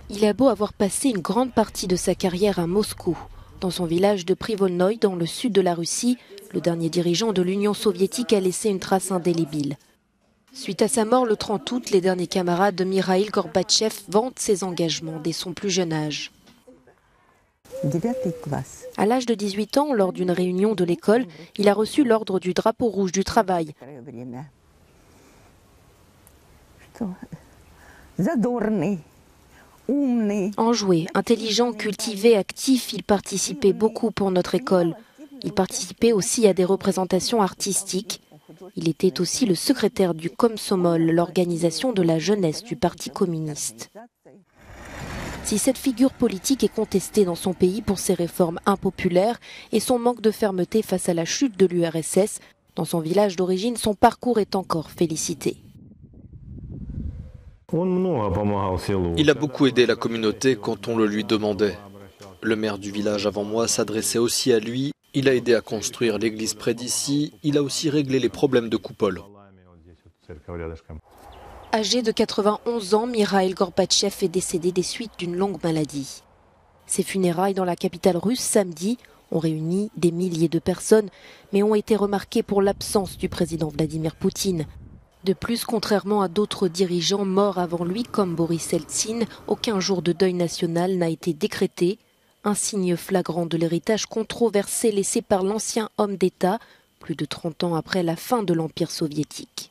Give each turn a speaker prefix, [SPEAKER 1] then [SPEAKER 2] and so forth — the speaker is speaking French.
[SPEAKER 1] Il a beau avoir passé une grande partie de sa carrière à Moscou. Dans son village de Privolnoï, dans le sud de la Russie, le dernier dirigeant de l'Union soviétique a laissé une trace indélébile. Suite à sa mort le 30 août, les derniers camarades de Mikhaïl Gorbatchev vantent ses engagements dès son plus jeune âge. À l'âge de 18 ans, lors d'une réunion de l'école, il a reçu l'ordre du drapeau rouge du travail. Enjoué, intelligent, cultivé, actif, il participait beaucoup pour notre école. Il participait aussi à des représentations artistiques. Il était aussi le secrétaire du Komsomol, l'organisation de la jeunesse du Parti communiste. Si cette figure politique est contestée dans son pays pour ses réformes impopulaires et son manque de fermeté face à la chute de l'URSS, dans son village d'origine, son parcours est encore félicité.
[SPEAKER 2] Il a beaucoup aidé la communauté quand on le lui demandait. Le maire du village avant moi s'adressait aussi à lui. Il a aidé à construire l'église près d'ici. Il a aussi réglé les problèmes de coupole.
[SPEAKER 1] Âgé de 91 ans, Mikhaïl Gorbatchev est décédé des suites d'une longue maladie. Ses funérailles dans la capitale russe samedi ont réuni des milliers de personnes, mais ont été remarquées pour l'absence du président Vladimir Poutine. De plus, contrairement à d'autres dirigeants morts avant lui, comme Boris Eltsine, aucun jour de deuil national n'a été décrété. Un signe flagrant de l'héritage controversé laissé par l'ancien homme d'État, plus de 30 ans après la fin de l'Empire soviétique.